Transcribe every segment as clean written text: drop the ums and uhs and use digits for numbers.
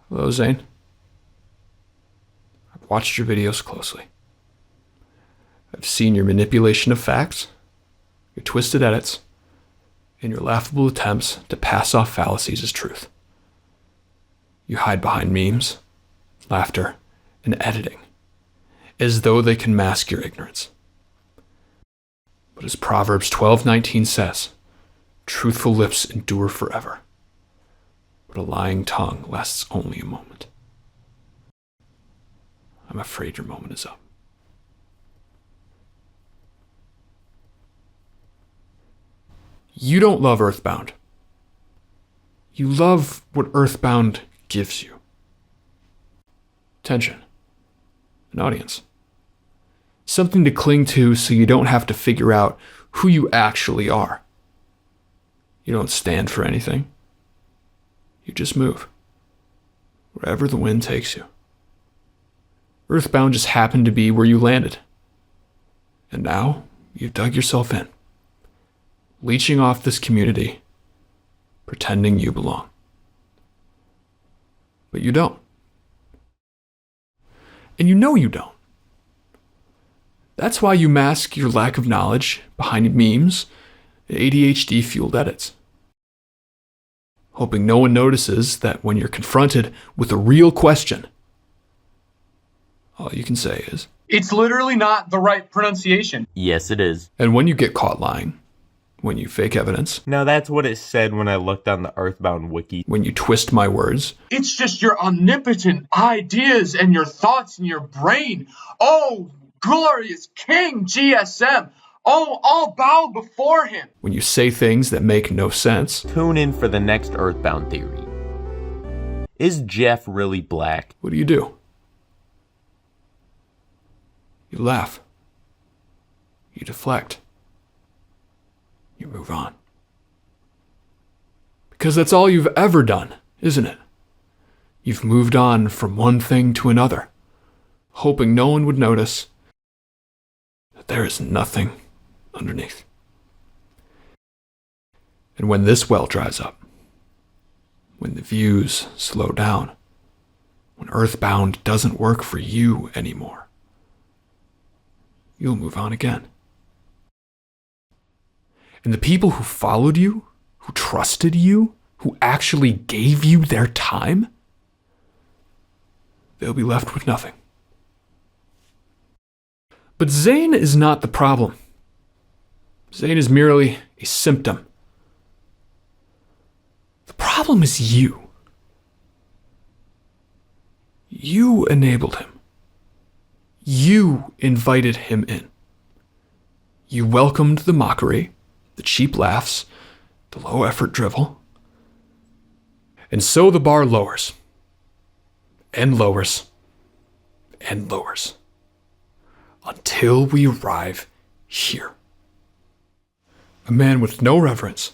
Hello, Zane. I've watched your videos closely. I've seen your manipulation of facts, your twisted edits, and your laughable attempts to pass off fallacies as truth. You hide behind memes, laughter, and editing, as though they can mask your ignorance. But as Proverbs 12:19 says, truthful lips endure forever, but a lying tongue lasts only a moment. I'm afraid your moment is up. You don't love EarthBound. You love what EarthBound gives you. Attention. An audience. Something to cling to so you don't have to figure out who you actually are. You don't stand for anything. You just move. Wherever the wind takes you. EarthBound just happened to be where you landed. And now you've dug yourself in. Leeching off this community, pretending you belong. But you don't. And you know you don't. That's why you mask your lack of knowledge behind memes and ADHD-fueled edits. Hoping no one notices that when you're confronted with a real question, all you can say is, "It's literally not the right pronunciation." Yes, it is. And when you get caught lying, when you fake evidence, No, that's what it said when I looked on the EarthBound wiki. when you twist my words, It's just your omnipotent ideas and your thoughts in your brain. Oh, glorious King GSM. Oh, I'll bow before him. when you say things that make no sense, Tune in for the next EarthBound theory. Is Jeff really black? what do? You laugh. You deflect. You move on. Because that's all you've ever done, isn't it? You've moved on from one thing to another, hoping no one would notice that there is nothing underneath. And when this well dries up, when the views slow down, when EarthBound doesn't work for you anymore, you'll move on again. And the people who followed you, who trusted you, who actually gave you their time, they'll be left with nothing. But Zane is not the problem. Zane is merely a symptom. The problem is you. You enabled him. You invited him in. You welcomed the mockery, the cheap laughs, the low-effort drivel. And so the bar lowers, and lowers, and lowers, until we arrive here. A man with no reverence,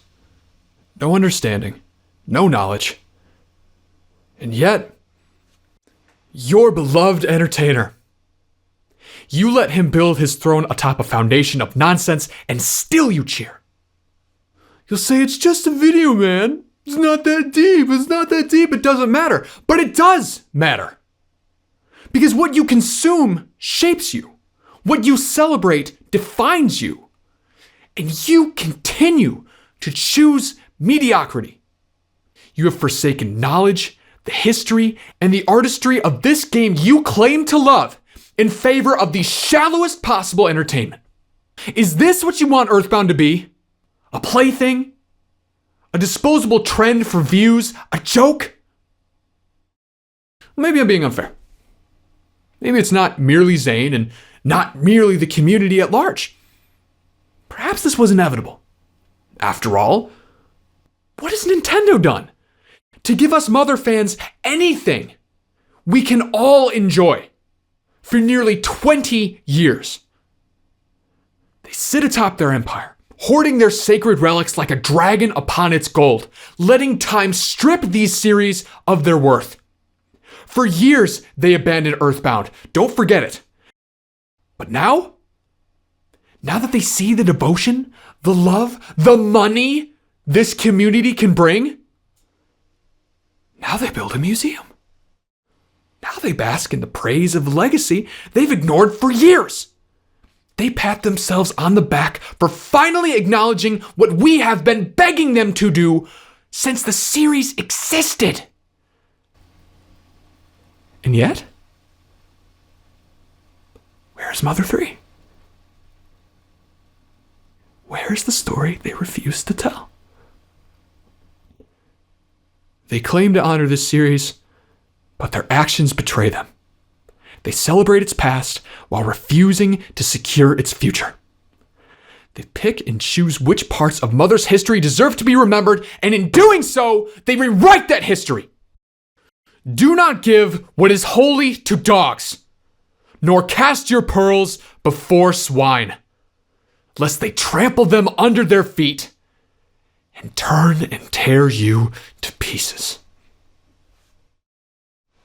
no understanding, no knowledge, and yet, your beloved entertainer. You let him build his throne atop a foundation of nonsense, and still you cheer. You'll say, it's just a video, man. It's not that deep. It's not that deep. It doesn't matter. But it does matter. Because what you consume shapes you. What you celebrate defines you. And you continue to choose mediocrity. You have forsaken knowledge, the history, and the artistry of this game you claim to love in favor of the shallowest possible entertainment. Is this what you want EarthBound to be? A plaything? A disposable trend for views? A joke? Maybe I'm being unfair. Maybe it's not merely Zane and not merely the community at large. Perhaps this was inevitable. After all, what has Nintendo done to give us mother fans anything we can all enjoy for nearly 20 years? They sit atop their empire, hoarding their sacred relics like a dragon upon its gold, letting time strip these series of their worth. For years, they abandoned EarthBound. Don't forget it. But now that they see the devotion, the love, the money this community can bring, now they build a museum. Now they bask in the praise of a legacy they've ignored for years. They pat themselves on the back for finally acknowledging what we have been begging them to do since the series existed. And yet, where's Mother 3? Where's the story they refuse to tell? They claim to honor this series, but their actions betray them. They celebrate its past while refusing to secure its future. They pick and choose which parts of Mother's history deserve to be remembered, and in doing so, they rewrite that history. Do not give what is holy to dogs, nor cast your pearls before swine, lest they trample them under their feet and turn and tear you to pieces.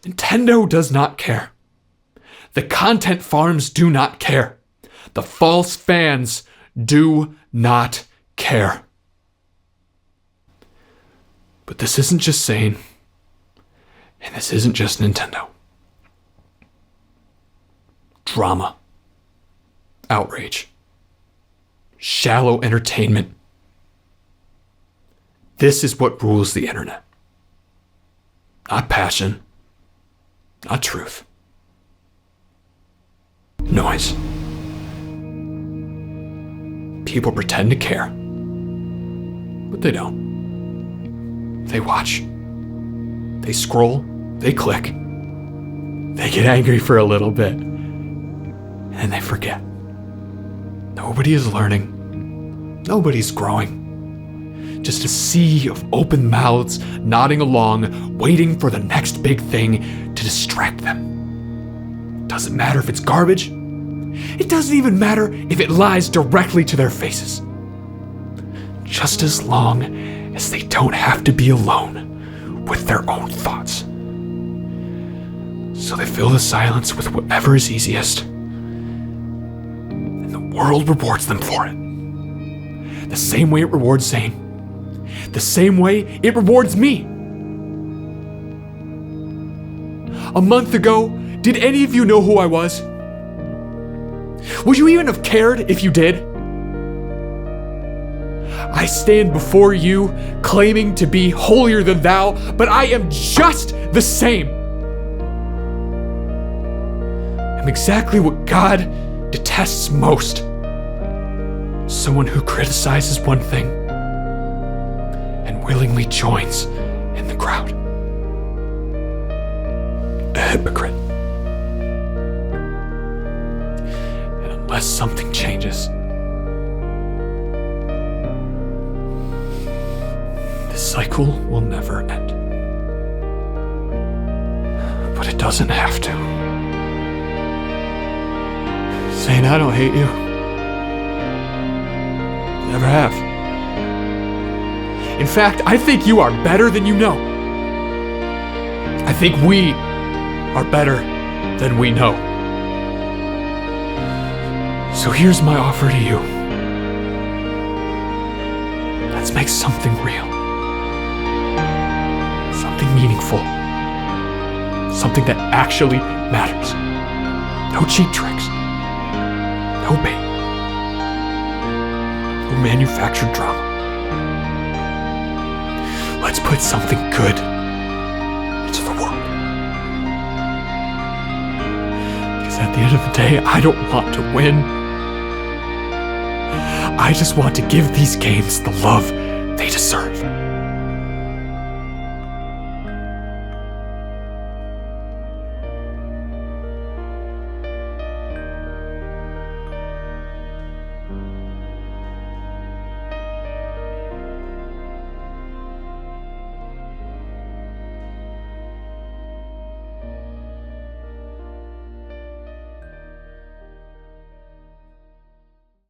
Nintendo does not care. The content farms do not care. The false fans do not care. But this isn't just sane, and this isn't just Nintendo. Drama, outrage, shallow entertainment. This is what rules the internet. Not passion, not truth. Noise. People pretend to care, but they don't. They watch. They scroll. They click. They get angry for a little bit, and they forget. Nobody is learning. Nobody's growing. Just a sea of open mouths nodding along, waiting for the next big thing to distract them. Doesn't matter if it's garbage. It doesn't even matter if it lies directly to their faces. Just as long as they don't have to be alone with their own thoughts. So they fill the silence with whatever is easiest, and the world rewards them for it. The same way it rewards Zane. The same way it rewards me. A month ago, did any of you know who I was? Would you even have cared if you did? I stand before you claiming to be holier than thou, but I am just the same. I'm exactly what God detests most. Someone who criticizes one thing and willingly joins in the crowd. A hypocrite. And unless something changes, this cycle will never end. But it doesn't have to. Saying I don't hate you. Never have. In fact, I think you are better than you know. I think we are better than we know. So here's my offer to you. Let's make something real. Something meaningful. Something that actually matters. No cheap tricks. No bait. No manufactured drama. Let's put something good into the world. Because at the end of the day, I don't want to win. I just want to give these games the love they deserve.